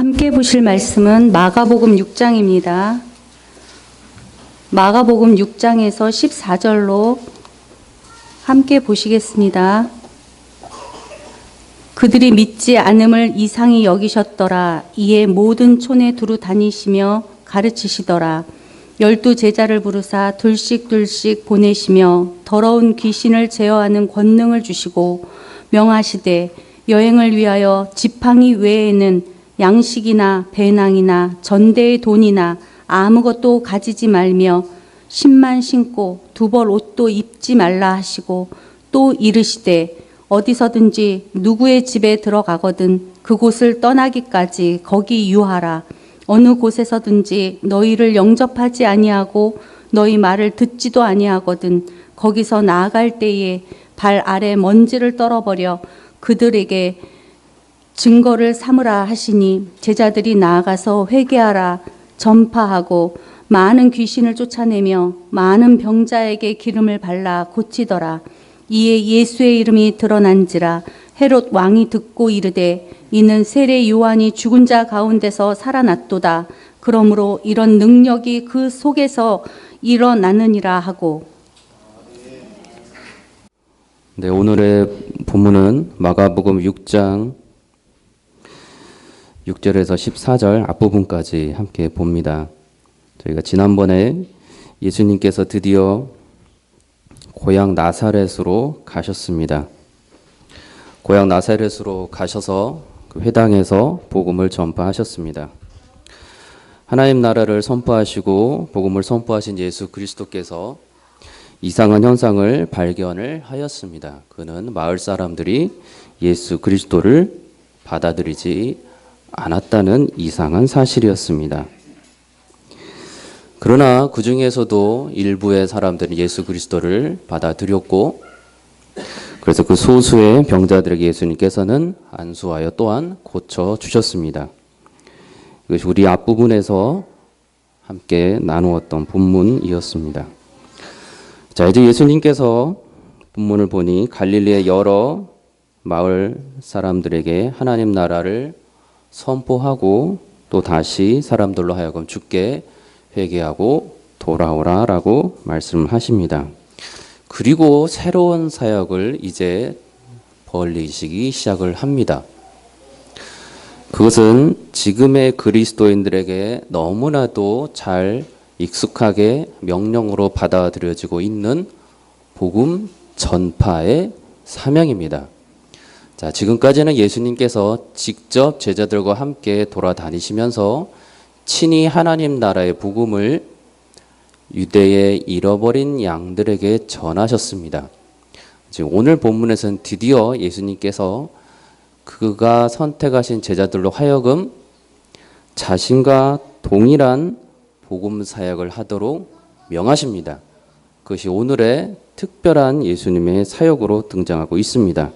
함께 보실 말씀은 마가복음 6장입니다. 마가복음 6장에서 14절로 함께 보시겠습니다. 그들이 믿지 않음을 이상히 여기셨더라. 이에 모든 촌에 두루 다니시며 가르치시더라. 12 제자를 부르사 둘씩 보내시며 더러운 귀신을 제어하는 권능을 주시고 명하시되 여행을 위하여 지팡이 외에는 양식이나 배낭이나 전대의 돈이나 아무것도 가지지 말며 신만 신고 두벌 옷도 입지 말라 하시고 또 이르시되 어디서든지 누구의 집에 들어가거든 그곳을 떠나기까지 거기 유하라. 어느 곳에서든지 너희를 영접하지 아니하고 너희 말을 듣지도 아니하거든 거기서 나아갈 때에 발 아래 먼지를 떨어버려 그들에게 증거를 삼으라 하시니 제자들이 나아가서 회개하라 전파하고 많은 귀신을 쫓아내며 많은 병자에게 기름을 발라 고치더라. 이에 예수의 이름이 드러난지라. 헤롯 왕이 듣고 이르되 이는 세례 요한이 죽은 자 가운데서 살아났도다. 그러므로 이런 능력이 그 속에서 일어나느니라 하고. 네, 오늘의 본문은 마가복음 6장 6절에서 14절 앞부분까지 함께 봅니다. 저희가 지난번에 예수님께서 드디어 고향 나사렛으로 가셨습니다. 고향 나사렛으로 가셔서 그 회당에서 복음을 전파하셨습니다. 하나님 나라를 선포하시고 복음을 선포하신 예수 그리스도께서 이상한 현상을 발견을 하였습니다. 그는 마을 사람들이 예수 그리스도를 받아들이지 않았다는 이상한 사실이었습니다. 그러나 그 중에서도 일부의 사람들은 예수 그리스도를 받아들였고, 그래서 그 소수의 병자들에게 예수님께서는 안수하여 또한 고쳐 주셨습니다. 이것이 우리 앞부분에서 함께 나누었던 본문이었습니다. 자, 이제 예수님께서 본문을 보니 갈릴리의 여러 마을 사람들에게 하나님 나라를 선포하고 또 다시 사람들로 하여금 주께 회개하고 돌아오라라고 말씀하십니다. 그리고 새로운 사역을 이제 벌이시기 시작을 합니다. 그것은 지금의 그리스도인들에게 너무나도 잘 익숙하게 명령으로 받아들여지고 있는 복음 전파의 사명입니다. 자, 지금까지는 예수님께서 직접 제자들과 함께 돌아다니시면서 친히 하나님 나라의 복음을 유대의 잃어버린 양들에게 전하셨습니다. 지금 오늘 본문에서는 드디어 예수님께서 그가 선택하신 제자들로 하여금 자신과 동일한 복음 사역을 하도록 명하십니다. 그것이 오늘의 특별한 예수님의 사역으로 등장하고 있습니다.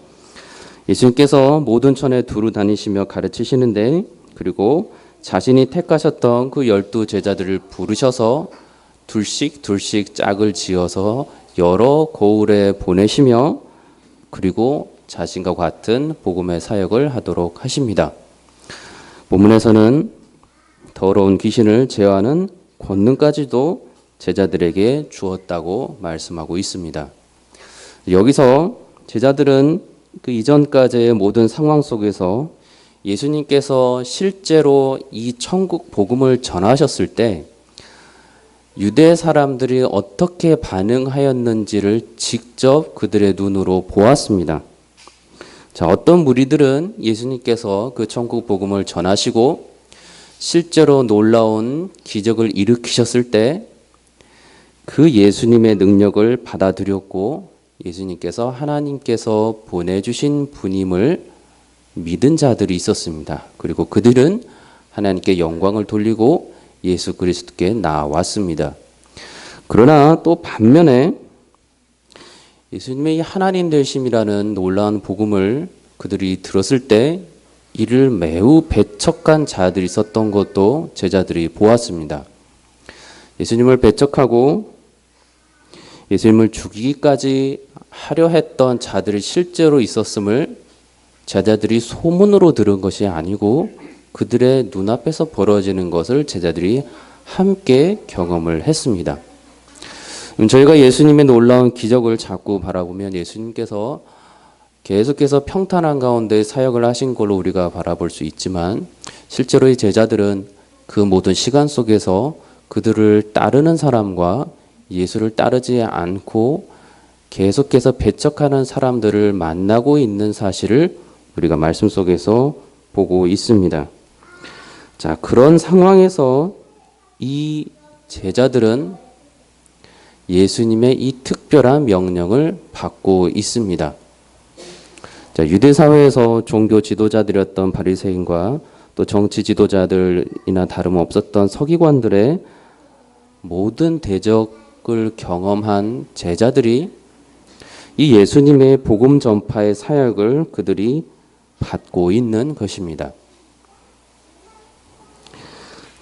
예수님께서 모든 촌에 두루 다니시며 가르치시는데, 그리고 자신이 택하셨던 그 12 제자들을 부르셔서 둘씩 짝을 지어서 여러 고을에 보내시며, 그리고 자신과 같은 복음의 사역을 하도록 하십니다. 본문에서는 더러운 귀신을 제어하는 권능까지도 제자들에게 주었다고 말씀하고 있습니다. 여기서 제자들은 그 이전까지의 모든 상황 속에서 예수님께서 실제로 이 천국 복음을 전하셨을 때 유대 사람들이 어떻게 반응하였는지를 직접 그들의 눈으로 보았습니다. 자, 어떤 무리들은 예수님께서 그 천국 복음을 전하시고 실제로 놀라운 기적을 일으키셨을 때 그 예수님의 능력을 받아들였고 예수님께서 하나님께서 보내주신 분임을 믿은 자들이 있었습니다. 그리고 그들은 하나님께 영광을 돌리고 예수 그리스도께 나왔습니다. 그러나 또 반면에 예수님의 하나님 되심이라는 놀라운 복음을 그들이 들었을 때 이를 매우 배척한 자들이 있었던 것도 제자들이 보았습니다. 예수님을 배척하고 예수님을 죽이기까지 하려 했던 자들이 실제로 있었음을 제자들이 소문으로 들은 것이 아니고 그들의 눈앞에서 벌어지는 것을 제자들이 함께 경험을 했습니다. 저희가 예수님의 놀라운 기적을 자꾸 바라보면 예수님께서 계속해서 평탄한 가운데 사역을 하신 걸로 우리가 바라볼 수 있지만 실제로 이 제자들은 그 모든 시간 속에서 그들을 따르는 사람과 예수를 따르지 않고 계속해서 배척하는 사람들을 만나고 있는 사실을 우리가 말씀 속에서 보고 있습니다. 자, 그런 상황에서 이 제자들은 예수님의 이 특별한 명령을 받고 있습니다. 자, 유대 사회에서 종교 지도자들이었던 바리새인과 또 정치 지도자들이나 다름없었던 서기관들의 모든 대적을 경험한 제자들이 이 예수님의 복음 전파의 사역을 그들이 받고 있는 것입니다.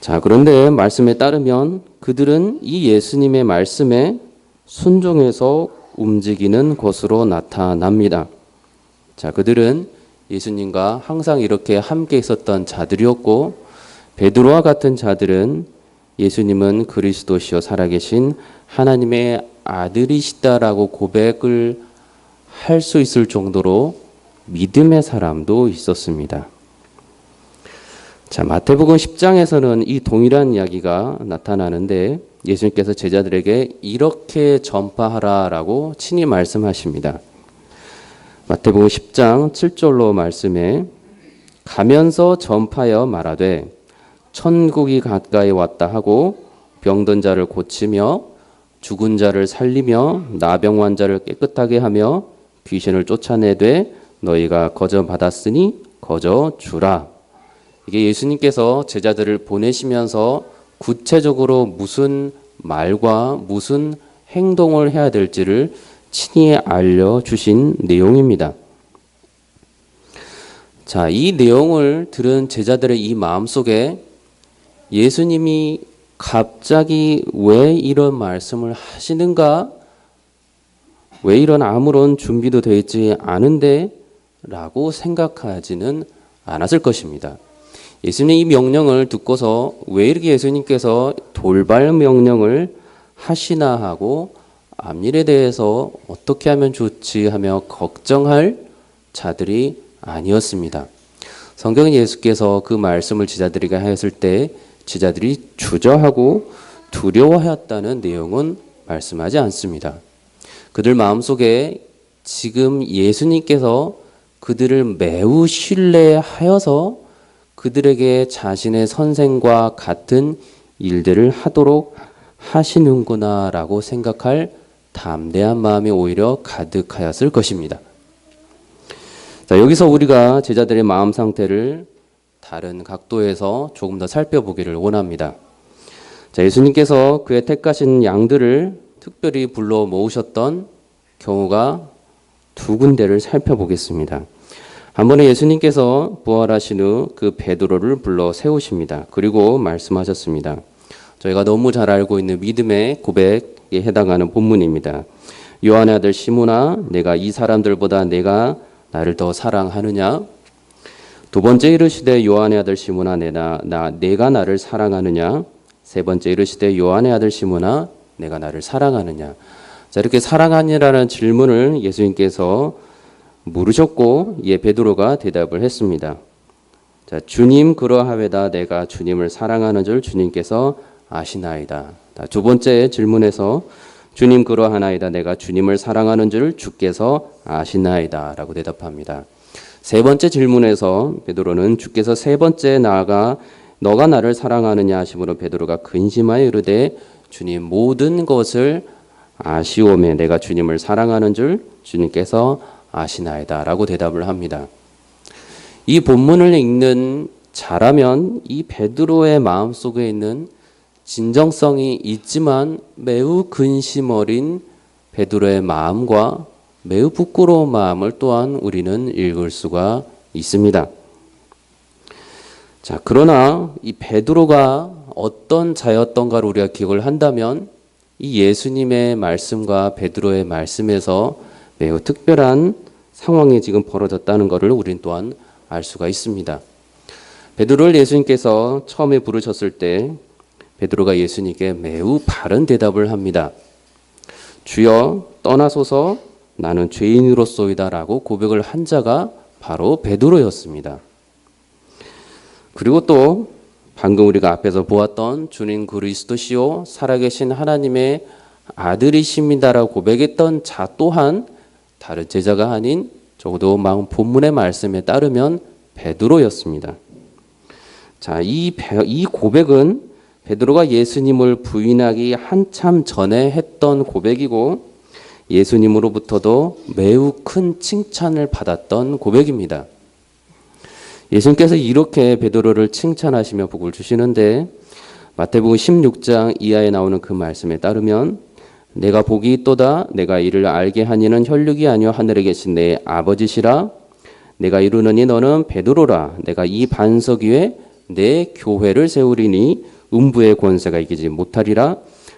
자, 그런데 말씀에 따르면 그들은 이 예수님의 말씀에 순종해서 움직이는 것으로 나타납니다. 자, 그들은 예수님과 항상 이렇게 함께 있었던 자들이었고 베드로와 같은 자들은 예수님은 그리스도시요 살아계신 하나님의 아들이시다라고 고백을 할 수 있을 정도로 믿음의 사람도 있었습니다. 자, 마태복음 10장에서는 이 동일한 이야기가 나타나는데 예수님께서 제자들에게 이렇게 전파하라라고 친히 말씀하십니다. 마태복음 10장 7절로 말씀에 가면서 전파하여 말하되 천국이 가까이 왔다 하고 병든 자를 고치며 죽은 자를 살리며 나병 환자를 깨끗하게 하며 귀신을 쫓아내되 너희가 거저 받았으니 거저 주라. 이게 예수님께서 제자들을 보내시면서 구체적으로 무슨 말과 무슨 행동을 해야 될지를 친히 알려주신 내용입니다. 자, 이 내용을 들은 제자들의 이 마음속에 예수님이 갑자기 왜 이런 말씀을 하시는가? 왜 이런 아무런 준비도 되어 있지 않은데? 라고 생각하지는 않았을 것입니다. 예수님의 이 명령을 듣고서 왜 이렇게 예수님께서 돌발 명령을 하시나 하고 앞일에 대해서 어떻게 하면 좋지 하며 걱정할 자들이 아니었습니다. 성경은 예수께서 그 말씀을 제자들에게 하였을 때 제자들이 주저하고 두려워하였다는 내용은 말씀하지 않습니다. 그들 마음속에 지금 예수님께서 그들을 매우 신뢰하여서 그들에게 자신의 선생과 같은 일들을 하도록 하시는구나라고 생각할 담대한 마음이 오히려 가득하였을 것입니다. 자, 여기서 우리가 제자들의 마음 상태를 다른 각도에서 조금 더 살펴보기를 원합니다. 자, 예수님께서 그의 택하신 양들을 특별히 불러 모으셨던 경우가 두 군데를 살펴보겠습니다. 한 번에 예수님께서 부활하신 후 그 베드로를 불러 세우십니다. 그리고 말씀하셨습니다. 저희가 너무 잘 알고 있는 믿음의 고백에 해당하는 본문입니다. 요한의 아들 시몬아, 내가 이 사람들보다 내가 나를 더 사랑하느냐? 두 번째 이르시되 요한의 아들 시몬아, 내가 나를 사랑하느냐? 세 번째 이르시되 요한의 아들 시몬아, 내가 나를 사랑하느냐? 자, 이렇게 사랑하느냐라는 질문을 예수님께서 물으셨고 이에 베드로가 대답을 했습니다. 자, 주님 그러하외다 내가 주님을 사랑하는 줄 주님께서 아시나이다. 두 번째 질문에서 주님 그러하나이다 내가 주님을 사랑하는 줄 주께서 아시나이다 라고 대답합니다. 세 번째 질문에서 베드로는 주께서 세 번째 나아가 너가 나를 사랑하느냐 하심으로 베드로가 근심하여 이르되 주님 모든 것을 아시오매 내가 주님을 사랑하는 줄 주님께서 아시나이다 라고 대답을 합니다. 이 본문을 읽는 자라면 이 베드로의 마음속에 있는 진정성이 있지만 매우 근심 어린 베드로의 마음과 매우 부끄러운 마음을 또한 우리는 읽을 수가 있습니다. 자, 그러나 이 베드로가 어떤 자였던가를 우리가 기억을 한다면 이 예수님의 말씀과 베드로의 말씀에서 매우 특별한 상황이 지금 벌어졌다는 것을 우린 또한 알 수가 있습니다. 베드로를 예수님께서 처음에 부르셨을 때 베드로가 예수님께 매우 바른 대답을 합니다. 주여 떠나소서 나는 죄인으로소이다라고 고백을 한 자가 바로 베드로였습니다. 그리고 또 방금 우리가 앞에서 보았던 주님 그리스도시요 살아계신 하나님의 아들이십니다라고 고백했던 자 또한 다른 제자가 아닌 적어도 본문의 말씀에 따르면 베드로였습니다. 자, 이 고백은 베드로가 예수님을 부인하기 한참 전에 했던 고백이고 예수님으로부터도 매우 큰 칭찬을 받았던 고백입니다. 예수님께서 이렇게 베드로를 칭찬하시며 복을 주시는데 마태복음 16장 이하에 나오는 그 말씀에 따르면 내가 복이 있도다 내가 이를 알게 하니는 혈육이 아니요 하늘에 계신 내 아버지시라 내가 이루느니 너는 베드로라 내가 이 반석 위에 내 교회를 세우리니 음부의 권세가 이기지 못하리라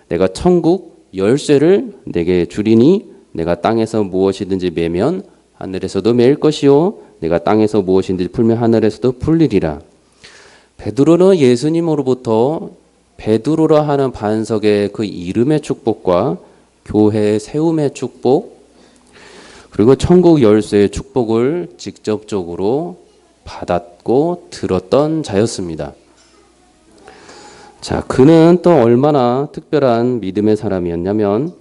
내가 천국 열쇠를 내게 주리니 내가 땅에서 무엇이든지 매면 하늘에서도 매일 것이요 내가 땅에서 무엇이든지 풀면 하늘에서도 풀리리라. 베드로는 예수님으로부터 베드로라 하는 반석의 그 이름의 축복과 교회의 세움의 축복 그리고 천국 열쇠의 축복을 직접적으로 받았고 들었던 자였습니다. 자, 그는 또 얼마나 특별한 믿음의 사람이었냐면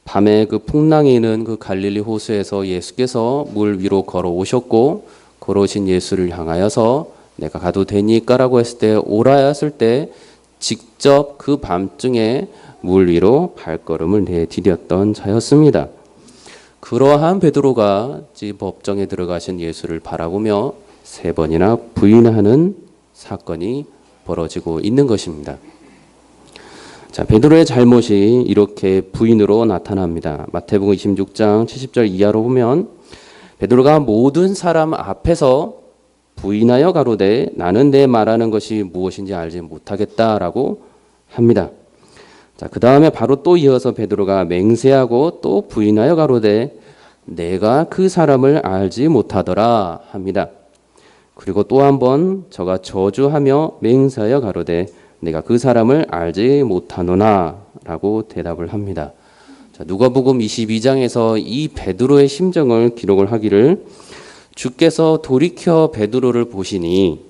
밤에 그 풍랑이 있는 그 갈릴리 호수에서 예수께서 물 위로 걸어오셨고 걸어오신 예수를 향하여서 내가 가도 되니까라고 했을 때 오라 했을 때 직접 그 밤중에 물 위로 발걸음을 내디뎠던 자였습니다. 그러한 베드로가 법정에 들어가신 예수를 바라보며 3번이나 부인하는 사건이 벌어지고 있는 것입니다. 자, 베드로의 잘못이 이렇게 부인으로 나타납니다. 마태복음 26장 70절 이하로 보면 베드로가 모든 사람 앞에서 부인하여 가로되 나는 내 말하는 것이 무엇인지 알지 못하겠다라고 합니다. 자, 그 다음에 바로 또 이어서 베드로가 맹세하고 또 부인하여 가로되 내가 그 사람을 알지 못하더라 합니다. 그리고 또 한 번 저가 저주하며 맹세하여 가로되 내가 그 사람을 알지 못하노나 라고 대답을 합니다. 자, 누가복음 22장에서 이 베드로의 심정을 기록을 하기를 주께서 돌이켜 베드로를 보시니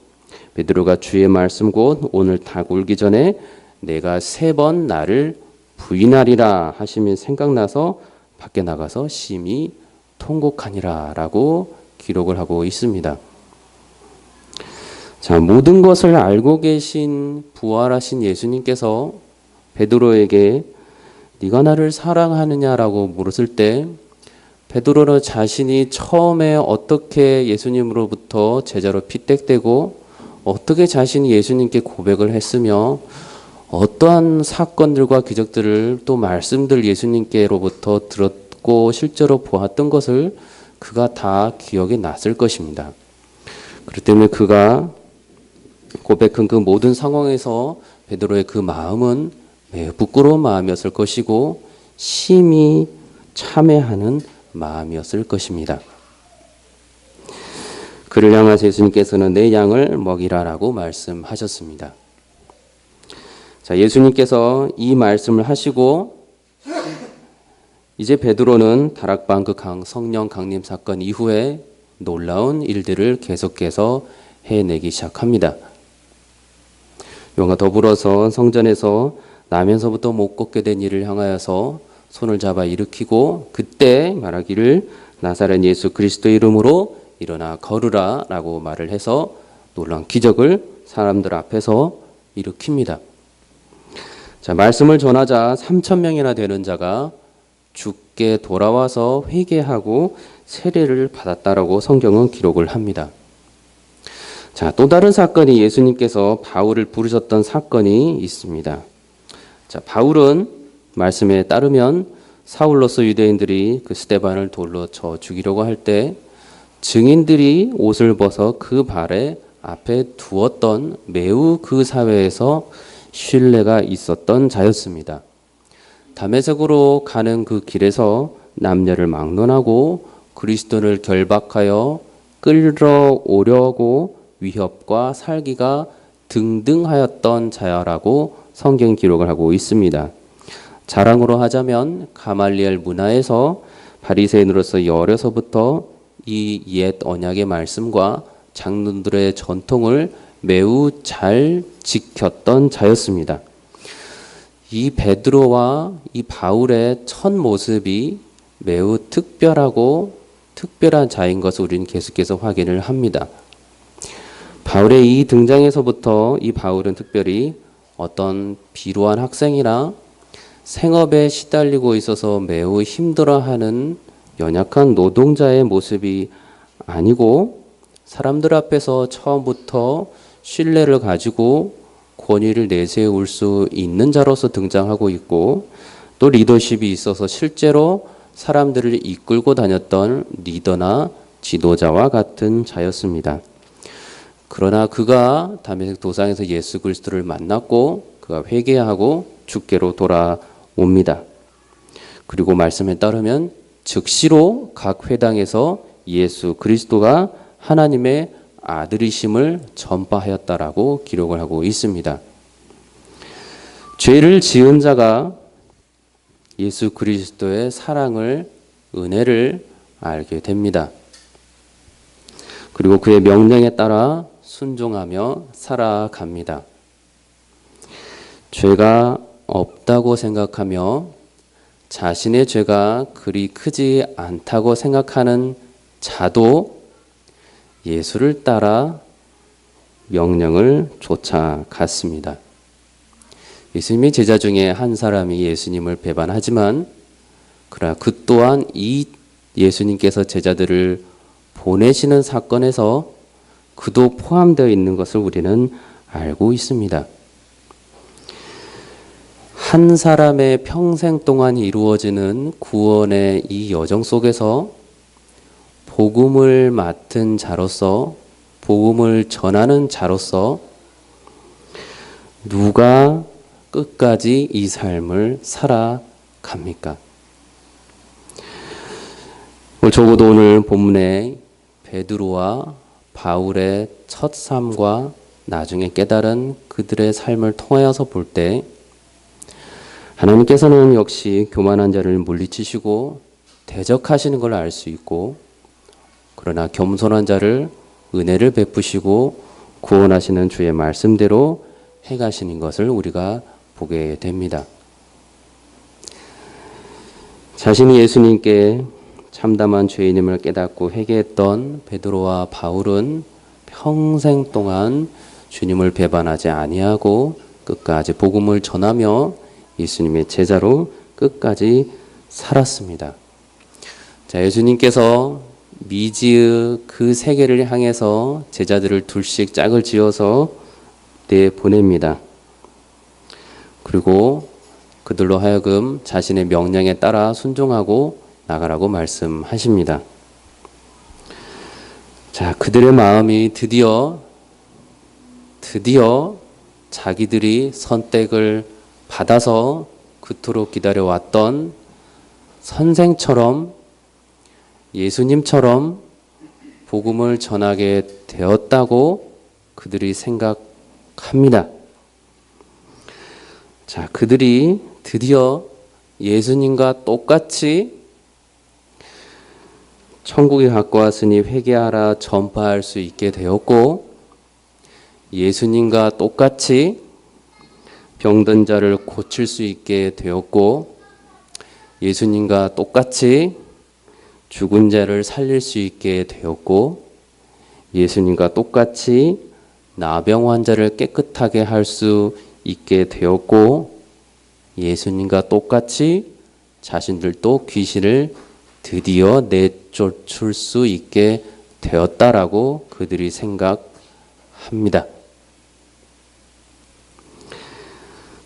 베드로가 주의 말씀 곧 오늘 닭 울기 전에 내가 3번 나를 부인하리라 하시면 생각나서 밖에 나가서 심히 통곡하니라 라고 기록을 하고 있습니다. 자, 모든 것을 알고 계신 부활하신 예수님께서 베드로에게 네가 나를 사랑하느냐라고 물었을 때 베드로는 자신이 처음에 어떻게 예수님으로부터 제자로 픽택되고 어떻게 자신이 예수님께 고백을 했으며 어떠한 사건들과 기적들을 또 말씀들 예수님께로부터 들었고 실제로 보았던 것을 그가 다 기억에 났을 것입니다. 그렇기 때문에 그가 고백한 그 모든 상황에서 베드로의 그 마음은 매우 부끄러운 마음이었을 것이고 심히 참회하는 마음이었을 것입니다. 그를 향하여 예수님께서는 내 양을 먹이라라고 말씀하셨습니다. 자, 예수님께서 이 말씀을 하시고 이제 베드로는 다락방 그 성령 강림 사건 이후에 놀라운 일들을 계속해서 해내기 시작합니다. 이와 더불어서 성전에서 나면서부터 못 걷게 된 이를 향하여서 손을 잡아 일으키고 그때 말하기를 나사렛 예수 그리스도의 이름으로 일어나 걸으라 라고 말을 해서 놀라운 기적을 사람들 앞에서 일으킵니다. 자, 말씀을 전하자 3,000명이나 되는 자가 주께 돌아와서 회개하고 세례를 받았다라고 성경은 기록을 합니다. 자, 또 다른 사건이 예수님께서 바울을 부르셨던 사건이 있습니다. 자, 바울은 말씀에 따르면 사울로서 유대인들이 그 스데반을 돌로 쳐 죽이려고 할 때 증인들이 옷을 벗어 그 발에 앞에 두었던 매우 그 사회에서 신뢰가 있었던 자였습니다. 다메섹으로 가는 그 길에서 남녀를 막론하고 그리스도를 결박하여 끌어오려고 위협과 살기가 등등하였던 자야라고 성경 기록을 하고 있습니다. 자랑으로 하자면 가말리엘 문화에서 바리새인으로서 어려서부터 이 옛 언약의 말씀과 장로들의 전통을 매우 잘 지켰던 자였습니다. 이 베드로와 이 바울의 첫 모습이 매우 특별한 자인 것을 우리는 계속해서 확인을 합니다. 바울의 이 등장에서부터 이 바울은 특별히 어떤 비루한 학생이나 생업에 시달리고 있어서 매우 힘들어하는 연약한 노동자의 모습이 아니고 사람들 앞에서 처음부터 신뢰를 가지고 권위를 내세울 수 있는 자로서 등장하고 있고 또 리더십이 있어서 실제로 사람들을 이끌고 다녔던 리더나 지도자와 같은 자였습니다. 그러나 그가 다메섹 도상에서 예수 그리스도를 만났고 그가 회개하고 주께로 돌아옵니다. 그리고 말씀에 따르면 즉시로 각 회당에서 예수 그리스도가 하나님의 아들이심을 전파하였다라고 기록을 하고 있습니다. 죄를 지은 자가 예수 그리스도의 사랑을, 은혜를 알게 됩니다. 그리고 그의 명령에 따라 순종하며 살아갑니다. 죄가 없다고 생각하며 자신의 죄가 그리 크지 않다고 생각하는 자도 예수를 따라 명령을 쫓아갔습니다. 예수님의 제자 중에 한 사람이 예수님을 배반하지만 그러나 그 또한 이 예수님께서 제자들을 보내시는 사건에서 그도 포함되어 있는 것을 우리는 알고 있습니다. 한 사람의 평생 동안 이루어지는 구원의 이 여정 속에서 복음을 맡은 자로서, 복음을 전하는 자로서 누가 끝까지 이 삶을 살아갑니까? 적어도 오늘 본문에 베드로와 바울의 첫 삶과 나중에 깨달은 그들의 삶을 통하여서 볼 때 하나님께서는 역시 교만한 자를 물리치시고 대적하시는 걸 알 수 있고 그러나 겸손한 자를 은혜를 베푸시고 구원하시는 주의 말씀대로 행하시는 것을 우리가 보게 됩니다. 자신이 예수님께 참담한 죄인임을 깨닫고 회개했던 베드로와 바울은 평생 동안 주님을 배반하지 아니하고 끝까지 복음을 전하며 예수님의 제자로 끝까지 살았습니다. 자, 예수님께서 미지의 그 세계를 향해서 제자들을 둘씩 짝을 지어서 내보냅니다. 그리고 그들로 하여금 자신의 명령에 따라 순종하고 나가라고 말씀하십니다. 자, 그들의 마음이 드디어 자기들이 선택을 받아서 그토록 기다려왔던 선생처럼 예수님처럼 복음을 전하게 되었다고 그들이 생각합니다. 자, 그들이 드디어 예수님과 똑같이 천국에 갖고 왔으니 회개하라 전파할 수 있게 되었고 예수님과 똑같이 병든 자를 고칠 수 있게 되었고 예수님과 똑같이 죽은 자를 살릴 수 있게 되었고 예수님과 똑같이 나병 환자를 깨끗하게 할 수 있게 되었고 예수님과 똑같이 자신들도 귀신을 드디어 내쫓을 수 있게 되었다라고 그들이 생각합니다.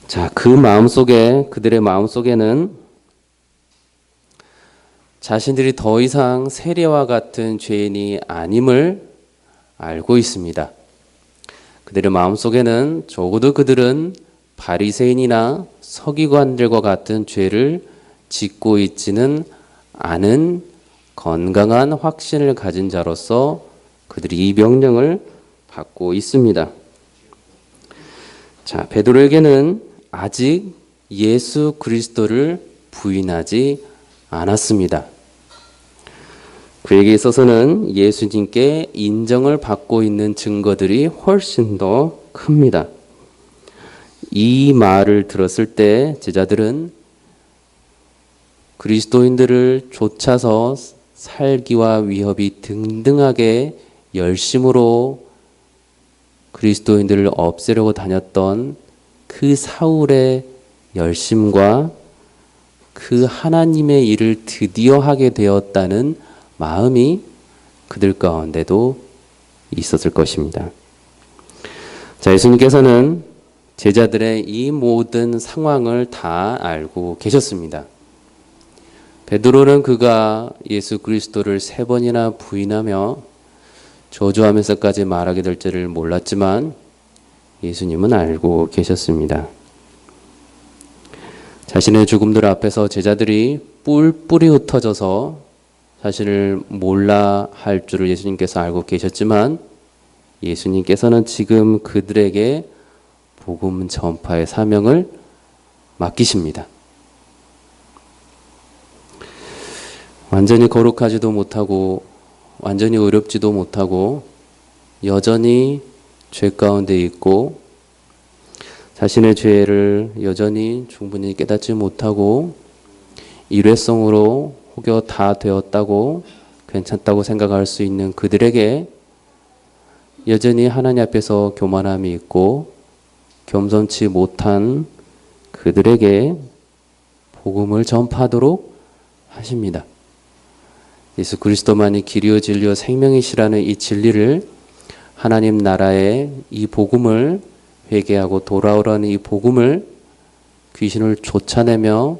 자, 그들의 마음속에는 자신들이 더 이상 세리와 같은 죄인이 아님을 알고 있습니다. 그들의 마음속에는 적어도 그들은 바리새인이나 서기관들과 같은 죄를 짓고 있지는 않은 건강한 확신을 가진 자로서 그들이 이 명령을 받고 있습니다. 자, 베드로에게는 아직 예수 그리스도를 부인하지 않았습니다. 그에게 있어서는 예수님께 인정을 받고 있는 증거들이 훨씬 더 큽니다. 이 말을 들었을 때 제자들은 그리스도인들을 쫓아서 살기와 위협이 등등하게 열심으로 그리스도인들을 없애려고 다녔던 그 사울의 열심과 그 하나님의 일을 드디어 하게 되었다는 마음이 그들 가운데도 있었을 것입니다. 자, 예수님께서는 제자들의 이 모든 상황을 다 알고 계셨습니다. 베드로는 그가 예수 그리스도를 3번이나 부인하며 저주하면서까지 말하게 될 줄을 몰랐지만 예수님은 알고 계셨습니다. 자신의 죽음들 앞에서 제자들이 뿔뿔이 흩어져서 자신을 몰라 할 줄을 예수님께서 알고 계셨지만 예수님께서는 지금 그들에게 복음 전파의 사명을 맡기십니다. 완전히 거룩하지도 못하고 완전히 의롭지도 못하고 여전히 죄 가운데 있고 자신의 죄를 여전히 충분히 깨닫지 못하고 일회성으로 혹여 다 되었다고 괜찮다고 생각할 수 있는 그들에게 여전히 하나님 앞에서 교만함이 있고 겸손치 못한 그들에게 복음을 전파하도록 하십니다. 예수 그리스도만이 길이요 진리요 생명이시라는 이 진리를 하나님 나라의 이 복음을 회개하고 돌아오라는 이 복음을 귀신을 쫓아내며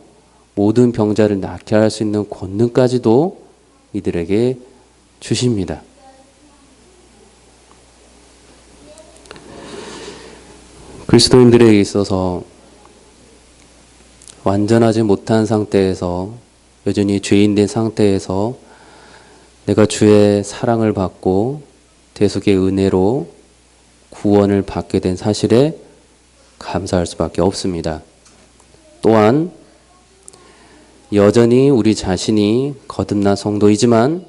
모든 병자를 낫게 할 수 있는 권능까지도 이들에게 주십니다. 그리스도인들에게 있어서 완전하지 못한 상태에서 여전히 죄인된 상태에서 내가 주의 사랑을 받고 대속의 은혜로 구원을 받게 된 사실에 감사할 수밖에 없습니다. 또한 여전히 우리 자신이 거듭난 성도이지만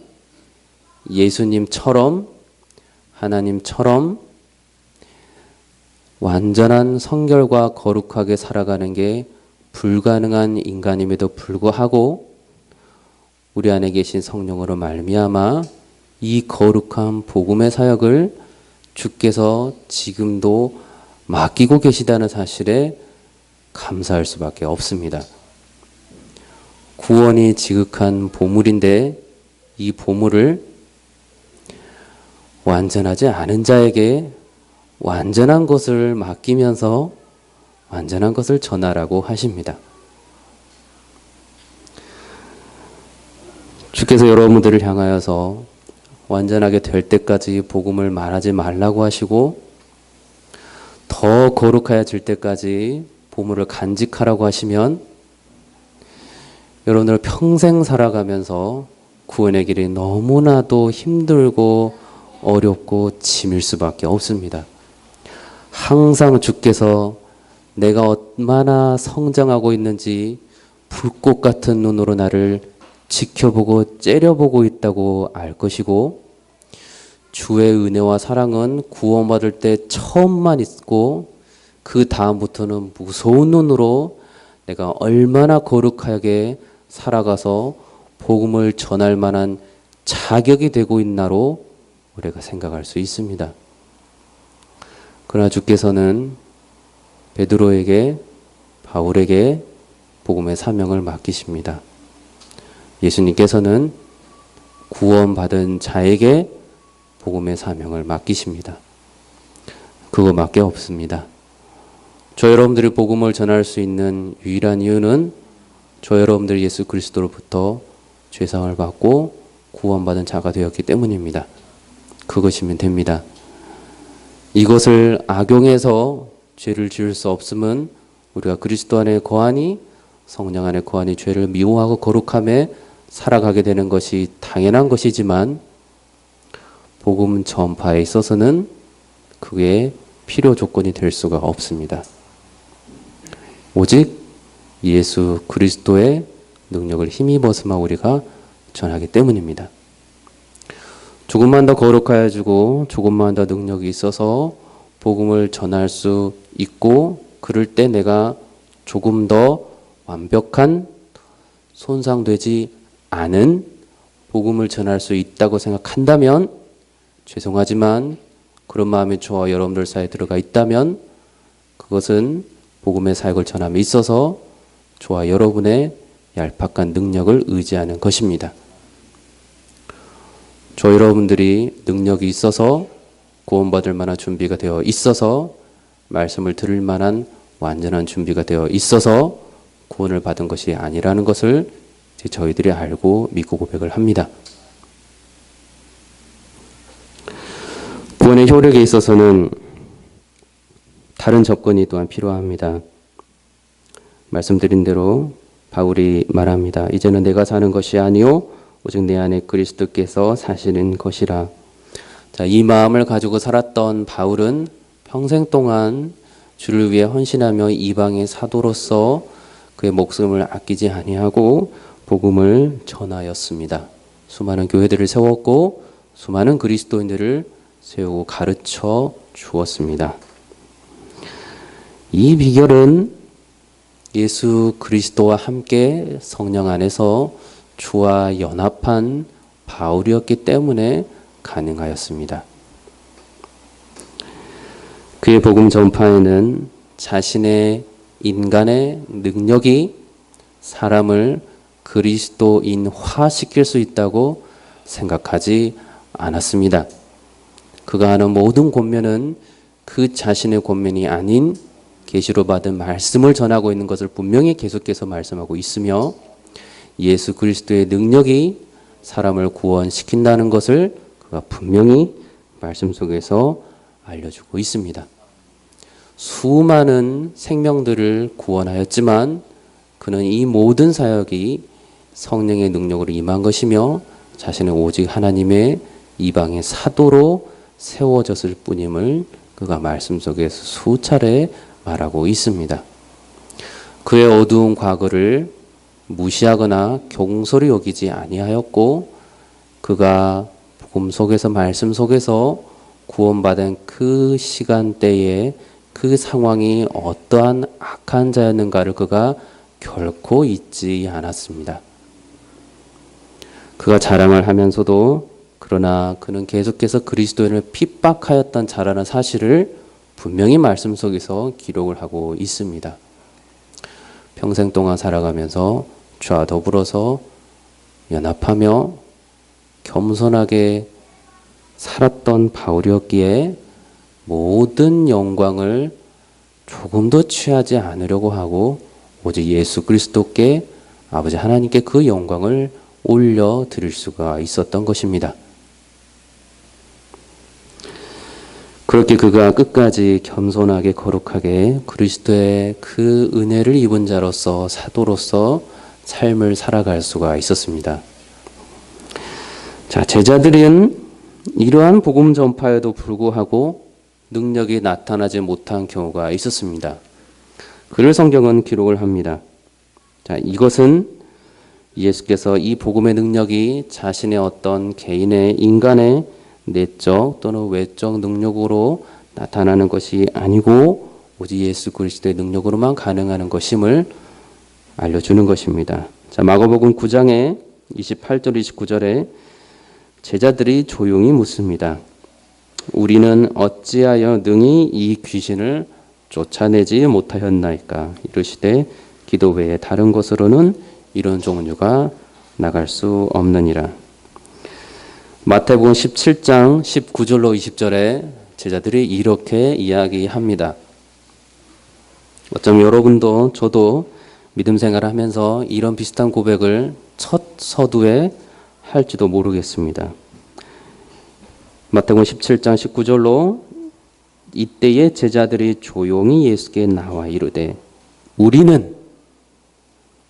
예수님처럼 하나님처럼 완전한 성결과 거룩하게 살아가는 게 불가능한 인간임에도 불구하고 우리 안에 계신 성령으로 말미암아 이 거룩한 복음의 사역을 주께서 지금도 맡기고 계시다는 사실에 감사할 수밖에 없습니다. 구원이 지극한 보물인데 이 보물을 완전하지 않은 자에게 완전한 것을 맡기면서 완전한 것을 전하라고 하십니다. 주께서 여러분들을 향하여서 완전하게 될 때까지 복음을 말하지 말라고 하시고 더 거룩해질 때까지 보물을 간직하라고 하시면 여러분들 평생 살아가면서 구원의 길이 너무나도 힘들고 어렵고 짐일 수밖에 없습니다. 항상 주께서 내가 얼마나 성장하고 있는지 불꽃 같은 눈으로 나를 지켜보고 째려보고 있다고 알 것이고 주의 은혜와 사랑은 구원받을 때 처음만 있고 그 다음부터는 무서운 눈으로 내가 얼마나 거룩하게 살아가서 복음을 전할 만한 자격이 되고 있나로 우리가 생각할 수 있습니다. 그러나 주께서는 베드로에게 바울에게 복음의 사명을 맡기십니다. 예수님께서는 구원받은 자에게 복음의 사명을 맡기십니다. 그거밖에 없습니다. 저 여러분들이 복음을 전할 수 있는 유일한 이유는 저 여러분들이 예수 그리스도로부터 죄상을 받고 구원받은 자가 되었기 때문입니다. 그것이면 됩니다. 이것을 악용해서 죄를 지을 수 없음은 우리가 그리스도 안에 거하니 성령 안에 거하니 죄를 미워하고 거룩함에 살아가게 되는 것이 당연한 것이지만 복음 전파에 있어서는 그게 필요 조건이 될 수가 없습니다. 오직 예수 그리스도의 능력을 힘입어서만 우리가 전하기 때문입니다. 조금만 더 거룩하여지고 조금만 더 능력이 있어서 복음을 전할 수 있고 그럴 때 내가 조금 더 완벽한 손상되지 않은 복음을 전할 수 있다고 생각한다면 죄송하지만 그런 마음이 저와 여러분들 사이에 들어가 있다면 그것은 복음의 사역을 전함에 있어서 저와 여러분의 얄팍한 능력을 의지하는 것입니다. 저 여러분들이 능력이 있어서 구원받을 만한 준비가 되어 있어서 말씀을 들을 만한 완전한 준비가 되어 있어서 구원을 받은 것이 아니라는 것을 이제 저희들이 알고 믿고 고백을 합니다. 구원의 효력에 있어서는 다른 접근이 또한 필요합니다. 말씀드린 대로 바울이 말합니다. 이제는 내가 사는 것이 아니요 오직 내 안에 그리스도께서 사시는 것이라. 자, 이 마음을 가지고 살았던 바울은 평생 동안 주를 위해 헌신하며 이방의 사도로서 그의 목숨을 아끼지 아니하고 복음을 전하였습니다. 수많은 교회들을 세웠고 수많은 그리스도인들을 세우고 가르쳐 주었습니다. 이 비결은 예수 그리스도와 함께 성령 안에서 주와 연합한 바울이었기 때문에 가능하였습니다. 그의 복음 전파에는 자신의 인간의 능력이 사람을 그리스도인화시킬 수 있다고 생각하지 않았습니다. 그가 하는 모든 권면은 그 자신의 권면이 아닌 계시로 받은 말씀을 전하고 있는 것을 분명히 계속해서 말씀하고 있으며 예수 그리스도의 능력이 사람을 구원시킨다는 것을 그가 분명히 말씀 속에서 알려주고 있습니다. 수많은 생명들을 구원하였지만 그는 이 모든 사역이 성령의 능력으로 임한 것이며 자신은 오직 하나님의 이방의 사도로 세워졌을 뿐임을 그가 말씀 속에서 수차례 말하고 있습니다. 그의 어두운 과거를 무시하거나 경솔히 여기지 아니하였고 그가 복음 속에서 말씀 속에서 구원받은 그 시간대에 그 상황이 어떠한 악한 자였는가를 그가 결코 잊지 않았습니다. 그가 자랑을 하면서도 그러나 그는 계속해서 그리스도인을 핍박하였던 자라는 사실을 분명히 말씀 속에서 기록을 하고 있습니다. 평생 동안 살아가면서 주와 더불어서 연합하며 겸손하게 살았던 바울이었기에 모든 영광을 조금도 취하지 않으려고 하고 오직 예수 그리스도께 아버지 하나님께 그 영광을 올려드릴 수가 있었던 것입니다. 그렇게 그가 끝까지 겸손하게 거룩하게 그리스도의 그 은혜를 입은 자로서 사도로서 삶을 살아갈 수가 있었습니다. 자, 제자들은 이러한 복음 전파에도 불구하고 능력이 나타나지 못한 경우가 있었습니다. 그를 성경은 기록을 합니다. 자, 이것은 예수께서 이 복음의 능력이 자신의 어떤 개인의 인간의 내적 또는 외적 능력으로 나타나는 것이 아니고 오직 예수 그리스도의 능력으로만 가능한 것임을 알려주는 것입니다. 자, 마가복음 9장에 28절 29절에 제자들이 조용히 묻습니다. 우리는 어찌하여 능히 이 귀신을 쫓아내지 못하였나이까? 이르시되 기도 외에 다른 곳으로는 이런 종류가 나갈 수 없느니라. 마태복음 17장 19절로 20절에 제자들이 이렇게 이야기합니다. 어쩌면 여러분도 저도 믿음 생활을 하면서 이런 비슷한 고백을 첫 서두에 할지도 모르겠습니다. 마태복음 17장 19절로 이때에 제자들이 조용히 예수께 나와 이르되 우리는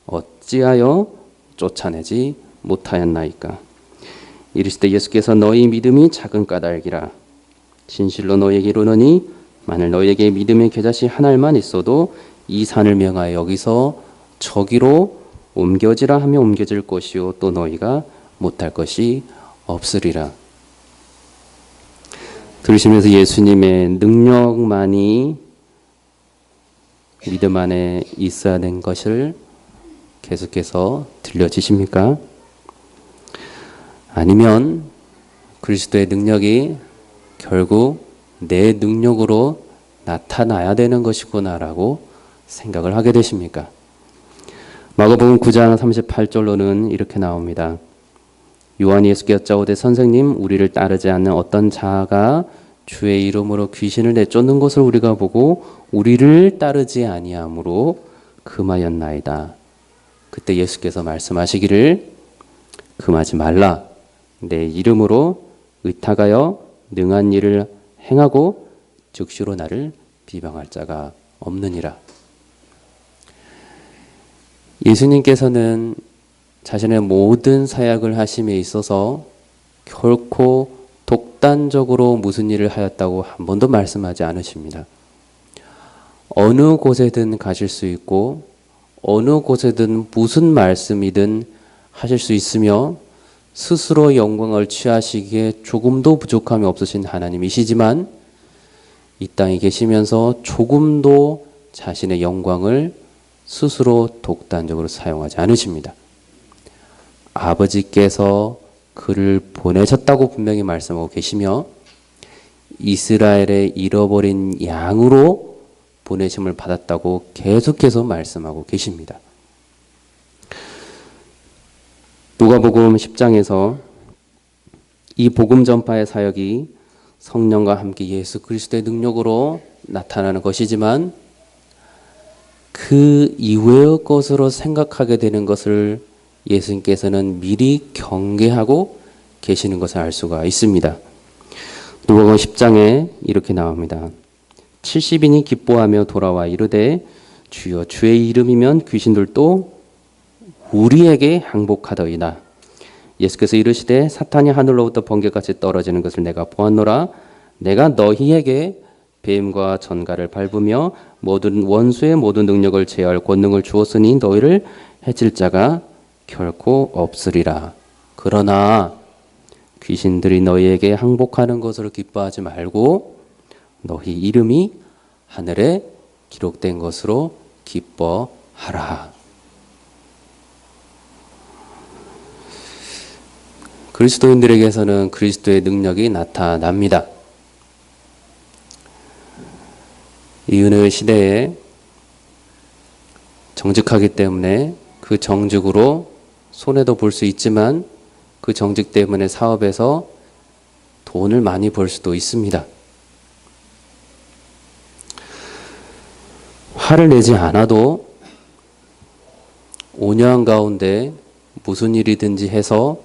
어찌하여 쫓아내지 못하였나이까? 이르시되 예수께서 너희 믿음이 작은 까닭이라. 진실로 너희에게 이르노니 만일 너희에게 믿음의 겨자씨 한 알만 있어도 이 산을 명하여 여기서 저기로 옮겨지라 하며 옮겨질 것이요 또 너희가 못할 것이 없으리라. 들으시면서 예수님의 능력만이 믿음 안에 있어야 되는 것을 계속해서 들려지십니까? 아니면 그리스도의 능력이 결국 내 능력으로 나타나야 되는 것이구나라고 생각을 하게 되십니까? 마가복음 9장 38절로는 이렇게 나옵니다. 요한이 예수께 여짜오되 선생님 우리를 따르지 않는 어떤 자가 주의 이름으로 귀신을 내쫓는 것을 우리가 보고 우리를 따르지 아니하므로 금하였나이다. 그때 예수께서 말씀하시기를 금하지 말라. 내 이름으로 의탁하여 능한 일을 행하고 즉시로 나를 비방할 자가 없느니라. 예수님께서는 자신의 모든 사역을 하심에 있어서 결코 독단적으로 무슨 일을 하였다고 한 번도 말씀하지 않으십니다. 어느 곳에든 가실 수 있고 어느 곳에든 무슨 말씀이든 하실 수 있으며 스스로 영광을 취하시기에 조금도 부족함이 없으신 하나님이시지만 이 땅에 계시면서 조금도 자신의 영광을 스스로 독단적으로 사용하지 않으십니다. 아버지께서 그를 보내셨다고 분명히 말씀하고 계시며 이스라엘의 잃어버린 양으로 보내심을 받았다고 계속해서 말씀하고 계십니다. 누가복음 10장에서 이 복음 전파의 사역이 성령과 함께 예수 그리스도의 능력으로 나타나는 것이지만 그 이외의 것으로 생각하게 되는 것을 예수님께서는 미리 경계하고 계시는 것을 알 수가 있습니다. 누가복음 10장에 이렇게 나옵니다. 70인이 기뻐하며 돌아와 이르되 주여 주의 이름이면 귀신들도 우리에게 항복하더이다. 예수께서 이르시되 사탄이 하늘로부터 번개같이 떨어지는 것을 내가 보았노라. 내가 너희에게 뱀과 전갈을 밟으며 모든 원수의 모든 능력을 제어할 권능을 주었으니 너희를 해칠 자가 결코 없으리라. 그러나 귀신들이 너희에게 항복하는 것을 기뻐하지 말고 너희 이름이 하늘에 기록된 것으로 기뻐하라. 그리스도인들에게서는 그리스도의 능력이 나타납니다. 이 은혜의 시대에 정직하기 때문에 그 정직으로 손해도 볼 수 있지만 그 정직 때문에 사업에서 돈을 많이 벌 수도 있습니다. 화를 내지 않아도 온유한 가운데 무슨 일이든지 해서